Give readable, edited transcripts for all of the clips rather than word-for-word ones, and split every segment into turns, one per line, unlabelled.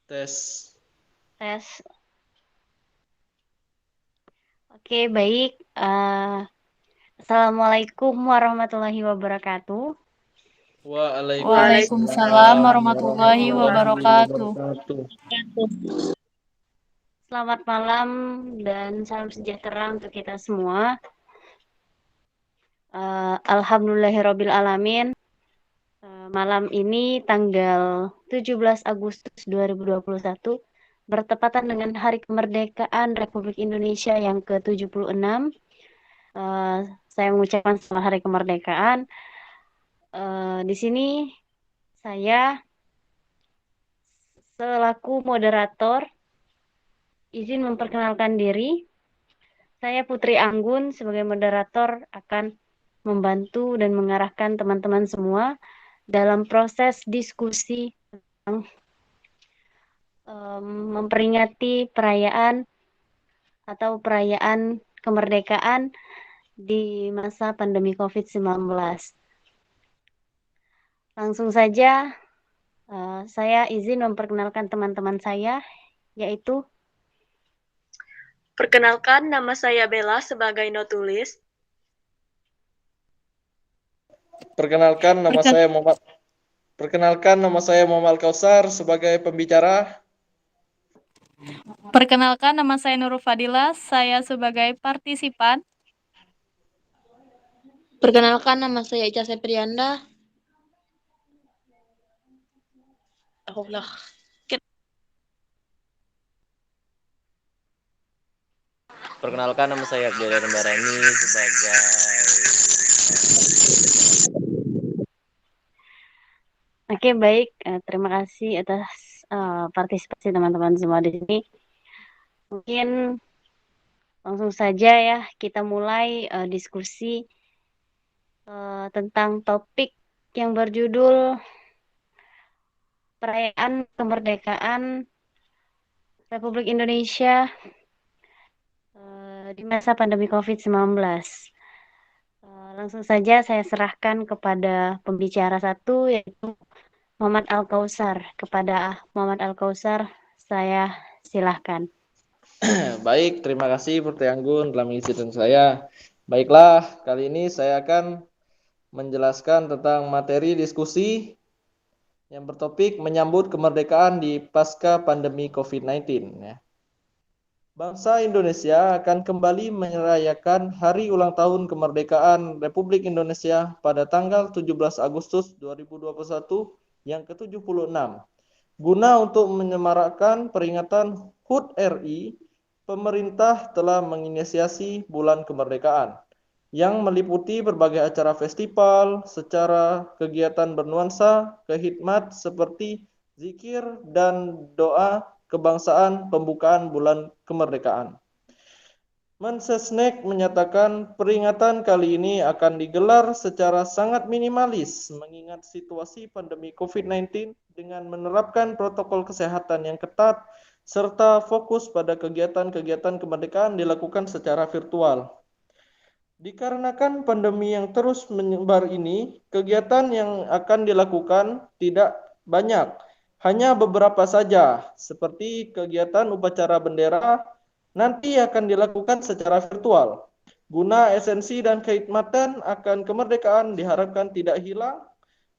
Tes.
Tes. Oke, baik. Assalamualaikum warahmatullahi wabarakatuh.
Waalaikumsalam
Waalaikumsalam
warahmatullahi
warahmatullahi
wabarakatuh.
wabarakatuh.
Selamat malam dan salam sejahtera untuk kita semua. Alhamdulillahirabbil alamin. Malam ini tanggal 17 Agustus 2021 bertepatan dengan Hari Kemerdekaan Republik Indonesia yang ke-76. Saya mengucapkan selamat Hari Kemerdekaan. Di sini saya selaku moderator izin memperkenalkan diri. Saya Putri Anggun sebagai moderator akan membantu dan mengarahkan teman-teman semua dalam proses diskusi memperingati perayaan kemerdekaan di masa pandemi COVID-19. Langsung saja saya izin memperkenalkan teman-teman saya, yaitu
Perkenalkan, nama saya Bella sebagai notulis.
Perkenalkan nama saya Muhammad Kausar sebagai pembicara.
Perkenalkan, nama saya Nurul Fadila, saya sebagai partisipan.
Perkenalkan, nama saya Ica Seprianda.
Perkenalkan, nama saya Abdullah Barani sebagai
Oke, baik. Terima kasih atas partisipasi teman-teman semua di sini. Mungkin langsung saja ya kita mulai diskusi tentang topik yang berjudul perayaan kemerdekaan Republik Indonesia di masa pandemi COVID-19. Langsung saja saya serahkan kepada pembicara satu, yaitu Muhammad Al-Kausar. Kepada Muhammad Al-Kausar, saya silahkan.
Baik, terima kasih Putri Anggun telah mengizinkan saya. Baiklah, kali ini saya akan menjelaskan tentang materi diskusi yang bertopik menyambut kemerdekaan di pasca pandemi COVID-19. Bangsa Indonesia akan kembali merayakan hari ulang tahun kemerdekaan Republik Indonesia pada tanggal 17 Agustus 2021 yang ke-76. Guna untuk menyemarakkan peringatan HUT RI, pemerintah telah menginisiasi Bulan Kemerdekaan yang meliputi berbagai acara festival secara kegiatan bernuansa kehikmat seperti zikir dan doa kebangsaan pembukaan bulan kemerdekaan. Mensesnek menyatakan peringatan kali ini akan digelar secara sangat minimalis mengingat situasi pandemi COVID-19 dengan menerapkan protokol kesehatan yang ketat serta fokus pada kegiatan-kegiatan kemerdekaan dilakukan secara virtual. Dikarenakan pandemi yang terus menyebar ini, kegiatan yang akan dilakukan tidak banyak, hanya beberapa saja, seperti kegiatan upacara bendera nanti akan dilakukan secara virtual. Guna esensi dan keikmatan akan kemerdekaan diharapkan tidak hilang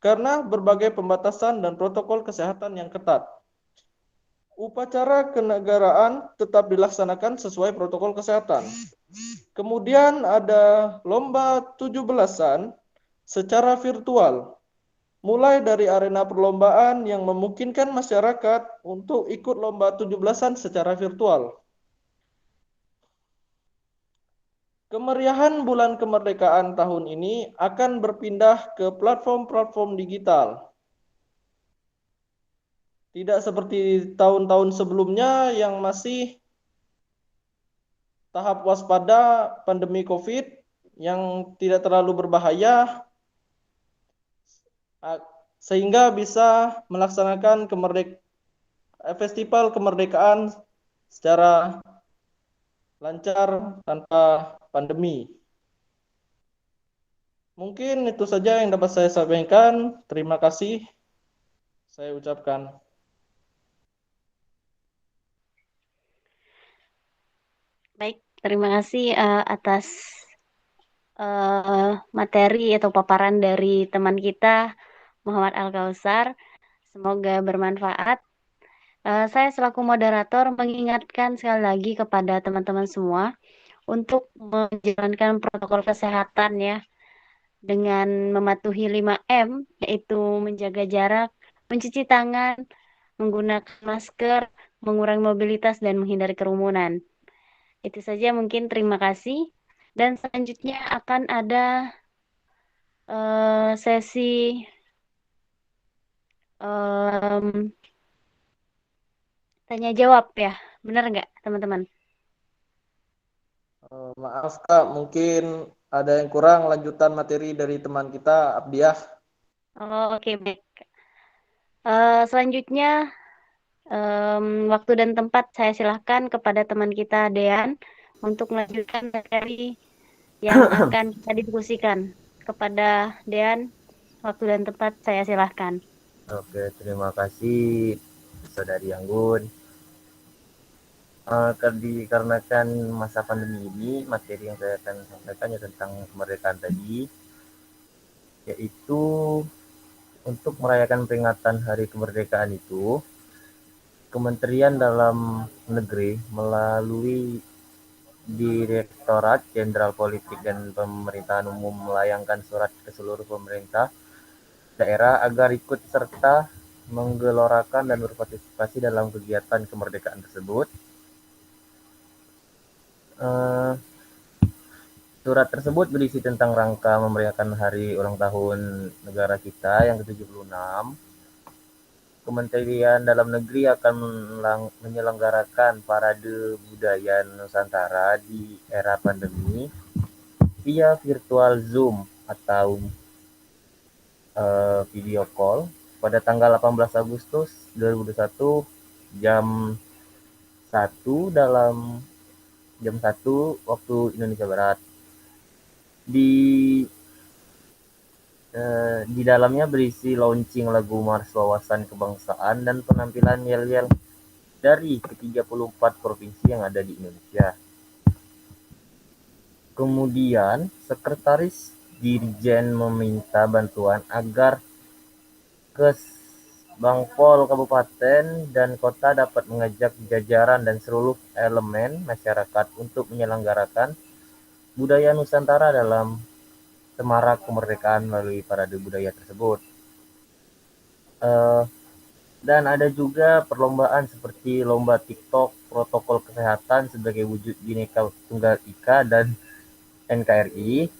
karena berbagai pembatasan dan protokol kesehatan yang ketat. Upacara kenegaraan tetap dilaksanakan sesuai protokol kesehatan. Kemudian ada lomba 17-an secara virtual. Mulai dari arena perlombaan yang memungkinkan masyarakat untuk ikut lomba 17-an secara virtual. Kemeriahan bulan kemerdekaan tahun ini akan berpindah ke platform-platform digital. Tidak seperti tahun-tahun sebelumnya yang masih tahap waspada pandemi COVID yang tidak terlalu berbahaya sehingga bisa melaksanakan festival kemerdekaan secara lancar tanpa pandemi. Mungkin itu saja yang dapat saya sampaikan. Terima kasih. Saya ucapkan.
Terima kasih atas materi atau paparan dari teman kita Muhammad Al-Kausar. Semoga bermanfaat. Saya selaku moderator mengingatkan sekali lagi kepada teman-teman semua untuk menjalankan protokol kesehatan ya dengan mematuhi 5M, yaitu menjaga jarak, mencuci tangan, menggunakan masker, mengurangi mobilitas, dan menghindari kerumunan. Itu saja mungkin, terima kasih. Dan selanjutnya akan ada sesi tanya jawab ya, benar nggak teman-teman?
Maaf Kak, mungkin ada yang kurang lanjutan materi dari teman kita Abdiah.
Oke, baik. Selanjutnya waktu dan tempat saya silahkan kepada teman kita Dean untuk melanjutkan materi yang akan kita diskusikan. Kepada Dean, waktu dan tempat saya silahkan.
Oke, terima kasih Saudari Anggun. Dikarenakan masa pandemi ini, materi yang saya akan sampaikan ya tentang kemerdekaan tadi, yaitu untuk merayakan peringatan Hari Kemerdekaan itu, Kementerian Dalam Negeri melalui Direktorat Jenderal Politik dan Pemerintahan Umum melayangkan surat ke seluruh pemerintah daerah agar ikut serta menggelorakan dan berpartisipasi dalam kegiatan kemerdekaan tersebut. Surat tersebut berisi tentang rangka memeriahkan hari ulang tahun negara kita yang ke-76. Kementerian Dalam Negeri akan menyelenggarakan Parade Budaya Nusantara di era pandemi via virtual Zoom atau video call pada tanggal 18 Agustus 2021 jam 1 waktu Indonesia Barat. Di dalamnya berisi launching lagu Mars Wawasan Kebangsaan dan penampilan yel-yel dari ke-34 provinsi yang ada di Indonesia. Kemudian, Sekretaris Dirjen meminta bantuan agar Kesbangpol Kabupaten dan Kota dapat mengajak jajaran dan seluruh elemen masyarakat untuk menyelenggarakan budaya Nusantara dalam semarak kemerdekaan melalui parade budaya tersebut. Dan ada juga perlombaan seperti lomba TikTok, protokol kesehatan sebagai wujud Bhinneka Tunggal Ika dan NKRI.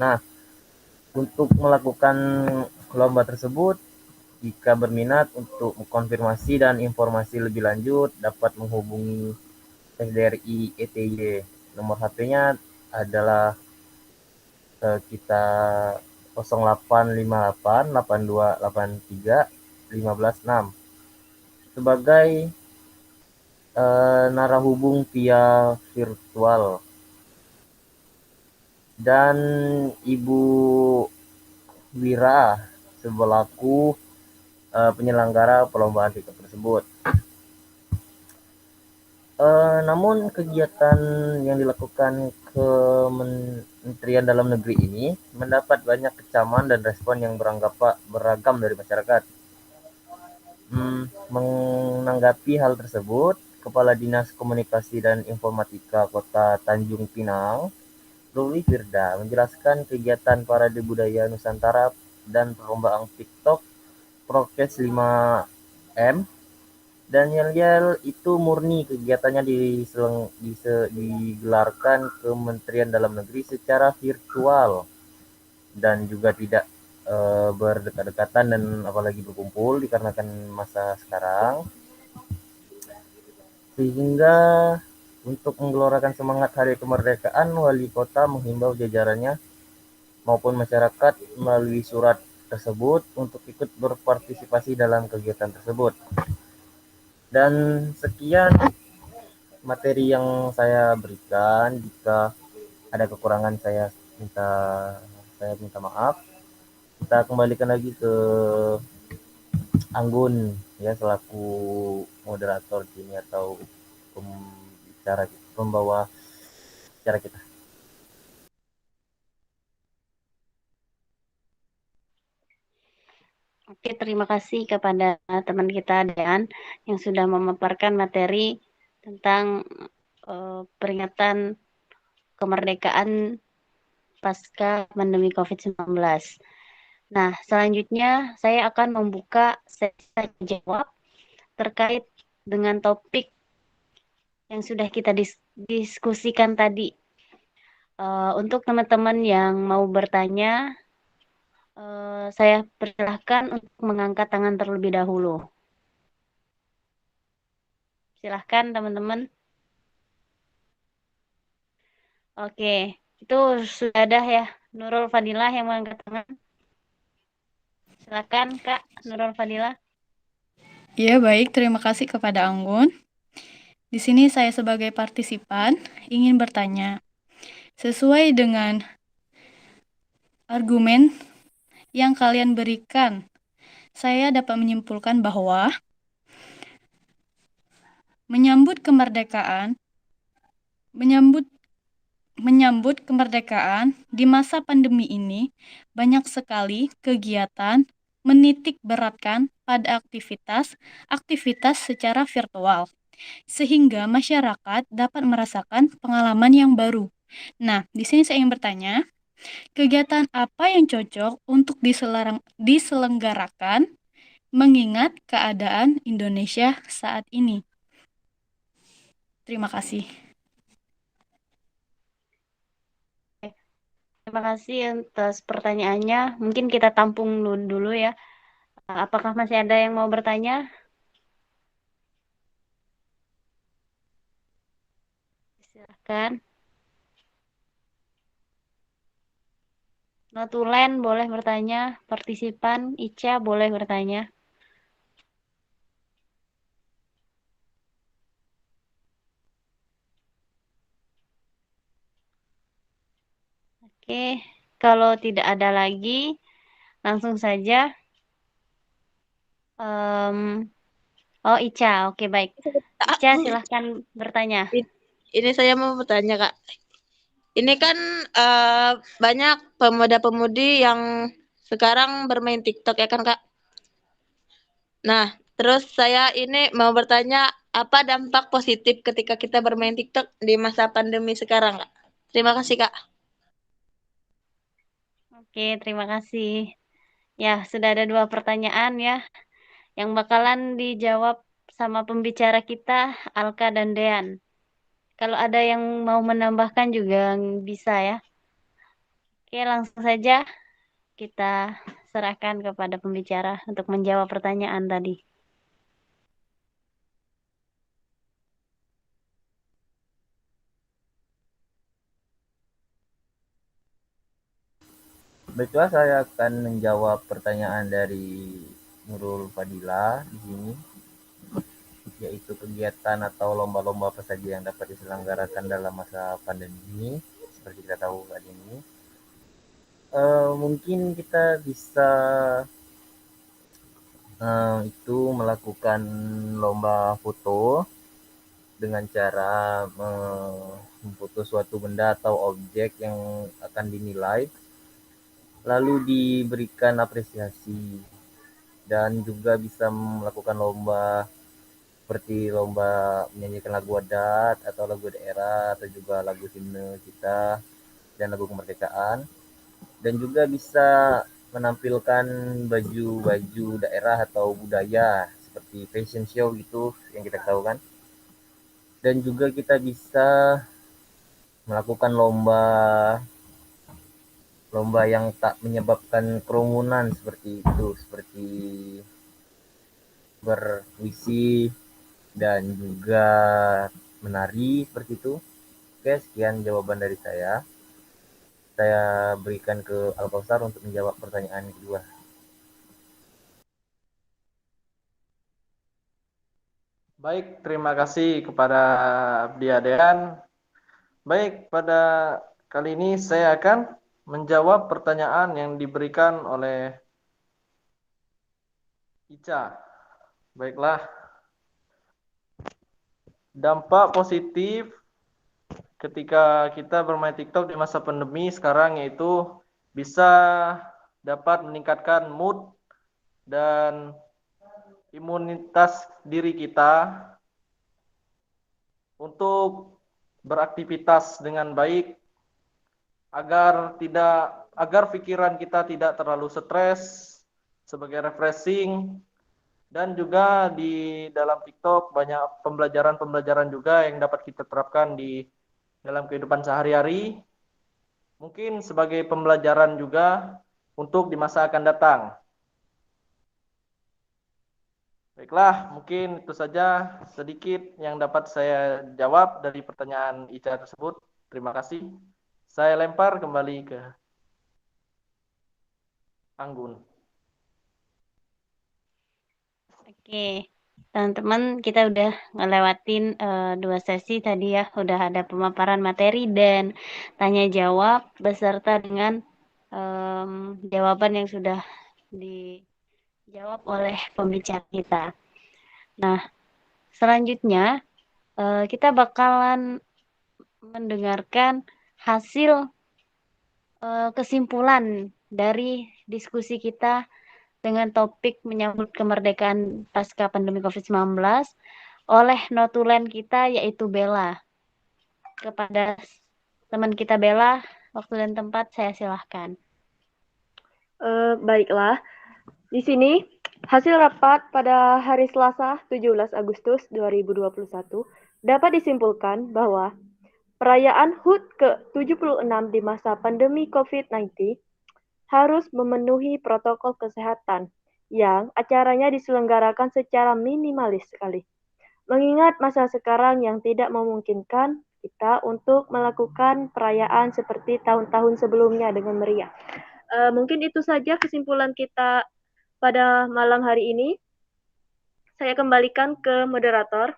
Nah, untuk melakukan lomba tersebut, jika berminat untuk konfirmasi dan informasi lebih lanjut dapat menghubungi SDRI ETY. Nomor HP-nya adalah kita 0858 8283 156 sebagai narahubung via virtual. Dan Ibu Wira selaku penyelenggara perlombaan TikTok tersebut. Namun kegiatan yang dilakukan Kementerian Dalam Negeri ini mendapat banyak kecaman dan respon yang beragam dari masyarakat. Menanggapi hal tersebut, Kepala Dinas Komunikasi dan Informatika Kota Tanjung Pinang, Ruli Firda, menjelaskan kegiatan Parade Budaya Nusantara dan perlombaan TikTok Prokes 5M dan yel-yel itu murni kegiatannya digelarkan Kementerian Dalam Negeri secara virtual dan juga tidak berdekat-dekatan dan apalagi berkumpul dikarenakan masa sekarang, sehingga untuk menggelorakan semangat Hari Kemerdekaan, Wali Kota menghimbau jajarannya maupun masyarakat melalui surat tersebut untuk ikut berpartisipasi dalam kegiatan tersebut. Dan sekian materi yang saya berikan. Jika ada kekurangan saya minta maaf. Kita kembalikan lagi ke Anggun ya selaku moderator sini atau pembicara kita. pembawa acara kita.
Oke, terima kasih kepada teman kita Dean yang sudah memaparkan materi tentang peringatan kemerdekaan pasca pandemi COVID-19. Nah, selanjutnya saya akan membuka sesi tanya jawab terkait dengan topik yang sudah kita diskusikan tadi. Untuk teman-teman yang mau bertanya, saya persilahkan untuk mengangkat tangan terlebih dahulu. Silahkan teman-teman. Oke, itu sudah ada ya Nurul Fadilah yang mengangkat tangan. Silakan Kak Nurul Fadilah.
Ya, baik. Terima kasih kepada Anggun. Di sini saya sebagai partisipan ingin bertanya. Sesuai dengan argumen yang kalian berikan, saya dapat menyimpulkan bahwa menyambut kemerdekaan di masa pandemi ini banyak sekali kegiatan menitik beratkan pada aktivitas secara virtual sehingga masyarakat dapat merasakan pengalaman yang baru. Nah, di sini saya ingin bertanya, kegiatan apa yang cocok untuk diselenggarakan mengingat keadaan Indonesia saat ini? Terima kasih.
Terima kasih atas pertanyaannya. Mungkin kita tampung dulu ya. Apakah masih ada yang mau bertanya? Silakan. Notulen boleh bertanya, partisipan Ica boleh bertanya. Oke, kalau tidak ada lagi, langsung saja. Oh, Ica, oke baik. Ica, silahkan bertanya.
Ini saya mau bertanya, Kak. Ini kan banyak pemuda-pemudi yang sekarang bermain TikTok ya kan, Kak? Nah, terus saya ini mau bertanya, apa dampak positif ketika kita bermain TikTok di masa pandemi sekarang, Kak? Terima kasih, Kak.
Oke, terima kasih. Ya, sudah ada 2 pertanyaan ya, yang bakalan dijawab sama pembicara kita, Alka dan Dean. Kalau ada yang mau menambahkan juga bisa ya. Oke, langsung saja kita serahkan kepada pembicara untuk menjawab pertanyaan tadi.
Baiklah, saya akan menjawab pertanyaan dari Nurul Fadila di sini, yaitu kegiatan atau lomba-lomba apa saja yang dapat diselenggarakan dalam masa pandemi ini. Seperti kita tahu saat ini, mungkin kita bisa itu melakukan lomba foto dengan cara memfoto suatu benda atau objek yang akan dinilai, lalu diberikan apresiasi, dan juga bisa melakukan lomba seperti lomba menyanyikan lagu adat atau lagu daerah atau juga lagu himne kita dan lagu kemerdekaan, dan juga bisa menampilkan baju-baju daerah atau budaya seperti fashion show gitu yang kita tahu kan. Dan juga kita bisa melakukan lomba yang tak menyebabkan kerumunan seperti itu, seperti berpuisi dan juga menari seperti itu. Oke, sekian jawaban dari saya. Saya berikan ke Al-Kausar untuk menjawab pertanyaan kedua.
Baik, terima kasih kepada Abdi Adean. Baik, pada kali ini saya akan menjawab pertanyaan yang diberikan oleh Ica. Baiklah. Dampak positif ketika kita bermain TikTok di masa pandemi sekarang, yaitu bisa dapat meningkatkan mood dan imunitas diri kita untuk beraktivitas dengan baik agar pikiran kita tidak terlalu stres, sebagai refreshing. Dan juga di dalam TikTok banyak pembelajaran-pembelajaran juga yang dapat kita terapkan di dalam kehidupan sehari-hari. Mungkin sebagai pembelajaran juga untuk di masa akan datang. Baiklah, mungkin itu saja sedikit yang dapat saya jawab dari pertanyaan Ica tersebut. Terima kasih. Saya lempar kembali ke Anggun.
Oke, teman-teman, kita udah ngelewatin 2 sesi tadi ya. Udah ada pemaparan materi dan tanya jawab beserta dengan jawaban yang sudah dijawab oleh pembicara kita. Nah, selanjutnya kita bakalan mendengarkan hasil kesimpulan dari diskusi kita dengan topik menyambut kemerdekaan pasca pandemi COVID-19 oleh notulen kita yaitu Bella. Kepada teman kita Bella, waktu dan tempat saya silahkan.
Baiklah, di sini hasil rapat pada hari Selasa 17 Agustus 2021 dapat disimpulkan bahwa perayaan HUT ke-76 di masa pandemi COVID-19 harus memenuhi protokol kesehatan yang acaranya diselenggarakan secara minimalis sekali. Mengingat masa sekarang yang tidak memungkinkan kita untuk melakukan perayaan seperti tahun-tahun sebelumnya dengan meriah. Mungkin itu saja kesimpulan kita pada malam hari ini. Saya kembalikan ke moderator.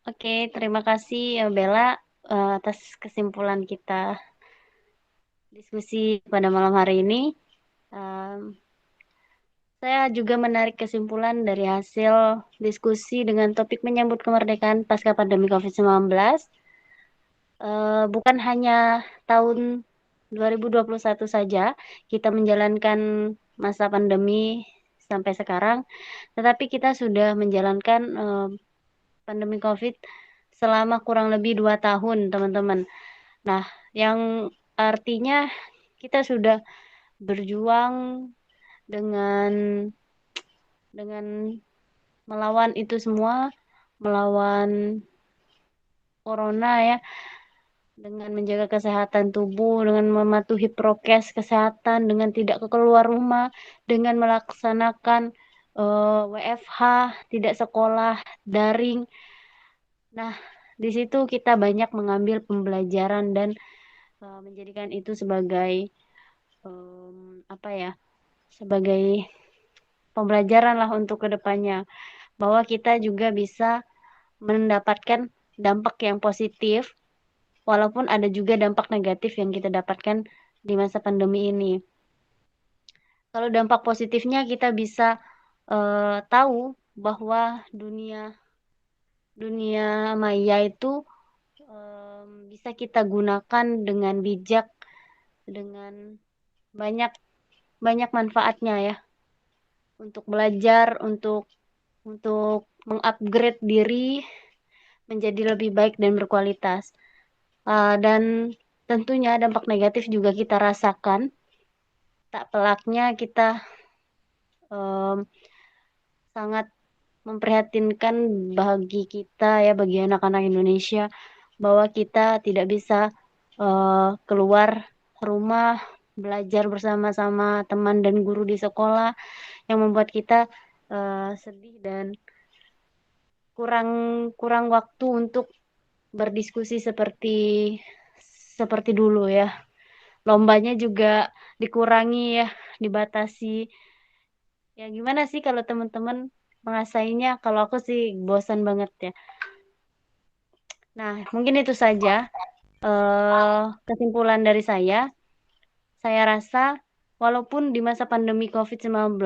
Oke, terima kasih Bella atas kesimpulan kita diskusi pada malam hari ini. Saya juga menarik kesimpulan dari hasil diskusi dengan topik menyambut kemerdekaan pasca pandemi COVID-19. Bukan hanya tahun 2021 saja kita menjalankan masa pandemi sampai sekarang, tetapi kita sudah menjalankan pandemi COVID selama kurang lebih 2 tahun, teman-teman. Nah, yang artinya kita sudah berjuang dengan melawan itu semua, melawan corona ya, dengan menjaga kesehatan tubuh, dengan mematuhi prokes kesehatan, dengan tidak keluar rumah, dengan melaksanakan WFH, tidak sekolah daring. Nah, di situ kita banyak mengambil pembelajaran dan menjadikan itu sebagai sebagai pembelajaran lah untuk kedepannya, bahwa kita juga bisa mendapatkan dampak yang positif walaupun ada juga dampak negatif yang kita dapatkan di masa pandemi ini. Kalau dampak positifnya kita bisa tahu bahwa dunia maya itu bisa kita gunakan dengan bijak, dengan banyak manfaatnya ya, untuk belajar, untuk mengupgrade diri menjadi lebih baik dan berkualitas. Dan tentunya dampak negatif juga kita rasakan. Tak pelaknya kita sangat memprihatinkan bagi kita ya, bagi anak-anak Indonesia, bahwa kita tidak bisa keluar rumah, belajar bersama-sama teman dan guru di sekolah, yang membuat kita sedih dan kurang waktu untuk berdiskusi seperti dulu ya. Lombanya juga dikurangi ya, dibatasi. Ya gimana sih kalau teman-teman mengasainya? Kalau aku sih bosan banget ya. Nah, mungkin itu saja kesimpulan dari saya. Saya rasa walaupun di masa pandemi COVID-19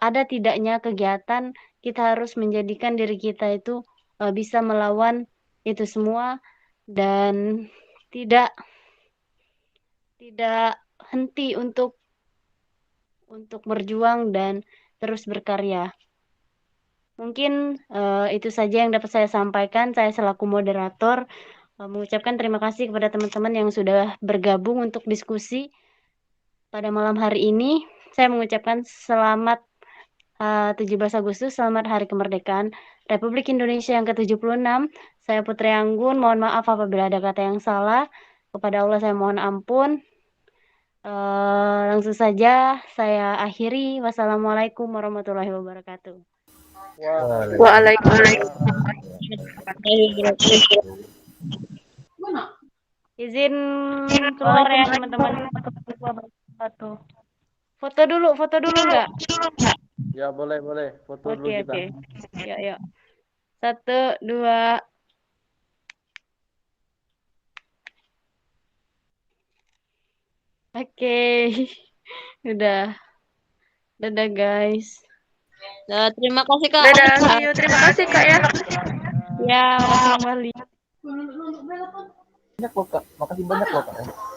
ada tidaknya kegiatan kita harus menjadikan diri kita itu bisa melawan itu semua dan tidak henti untuk berjuang dan terus berkarya. Mungkin itu saja yang dapat saya sampaikan. Saya selaku moderator mengucapkan terima kasih kepada teman-teman yang sudah bergabung untuk diskusi pada malam hari ini. Saya mengucapkan selamat 17 Agustus, selamat Hari Kemerdekaan Republik Indonesia yang ke-76. Saya Putri Anggun, mohon maaf apabila ada kata yang salah. Kepada Allah saya mohon ampun. Langsung saja saya akhiri. Wassalamualaikum warahmatullahi wabarakatuh.
Waalaikumsalam.
Izin keluar ya teman-teman. Foto dulu nggak?
Ya boleh foto dulu kita.
Oke. Yuk. 1, 2. Oke. Udah. Dadah guys.
Nah, terima kasih Kak.
Dadah, see you. Terima kasih Kak ya.
Ya, kembali.
Banyak loh Kak, makasih banyak loh Kak.